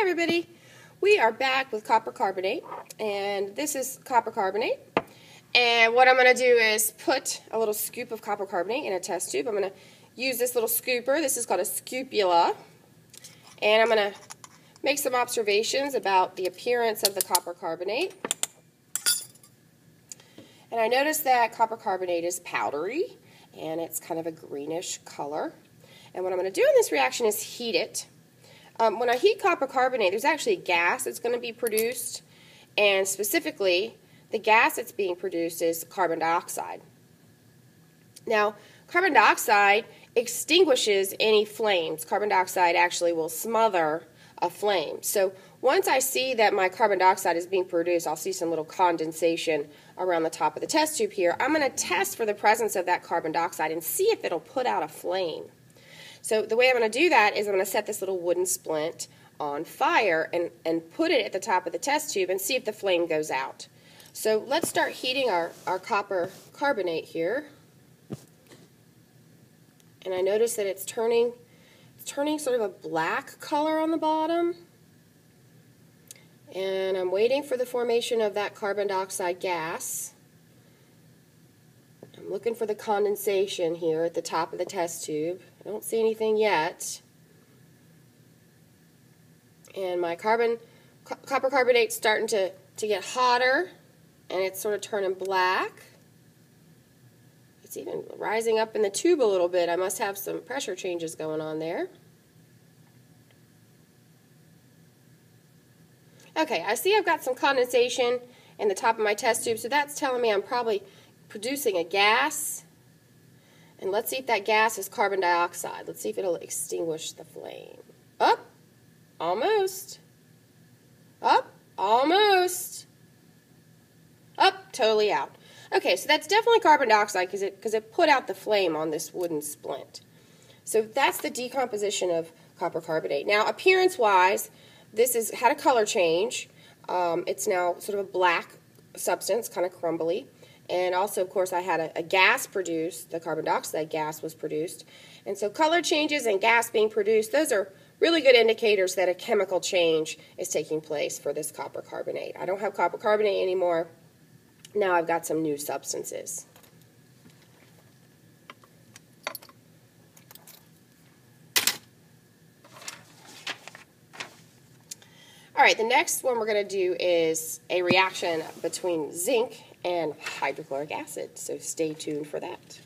everybody. We are back with copper carbonate, and this is copper carbonate. And what I'm going to do is put a little scoop of copper carbonate in a test tube. I'm going to use this little scooper. This is called a scupula. And I'm going to make some observations about the appearance of the copper carbonate. And I noticed that copper carbonate is powdery, and it's kind of a greenish color. And what I'm going to do in this reaction is heat it. When I heat copper carbonate, there's actually a gas that's going to be produced, and specifically, the gas that's being produced is carbon dioxide. Now, carbon dioxide extinguishes any flames. Carbon dioxide actually will smother a flame. So once I see that my carbon dioxide is being produced, I'll see some little condensation around the top of the test tube here. I'm going to test for the presence of that carbon dioxide and see if it'll put out a flame. So the way I'm going to do that is I'm going to set this little wooden splint on fire and put it at the top of the test tube and see if the flame goes out. So let's start heating our copper carbonate here. And I notice that it's turning sort of a black color on the bottom. And I'm waiting for the formation of that carbon dioxide gas. I'm looking for the condensation here at the top of the test tube. I don't see anything yet. And my copper carbonate's starting to get hotter, and it's sort of turning black. It's even rising up in the tube a little bit. I must have some pressure changes going on there. Okay, I see I've got some condensation in the top of my test tube, so that's telling me I'm probably producing a gas. And let's see if that gas is carbon dioxide. Let's see if it'll extinguish the flame. Up, almost. Up, almost. Up, totally out. Okay, so that's definitely carbon dioxide because it put out the flame on this wooden splint. So that's the decomposition of copper carbonate. Now, appearance-wise, this has had a color change. It's now sort of a black substance, kind of crumbly. And also, of course, I had a gas produced. The carbon dioxide gas was produced. And so color changes and gas being produced, those are really good indicators that a chemical change is taking place for this copper carbonate. I don't have copper carbonate anymore. Now I've got some new substances. All right, the next one we're going to do is a reaction between zinc and hydrochloric acid, so stay tuned for that.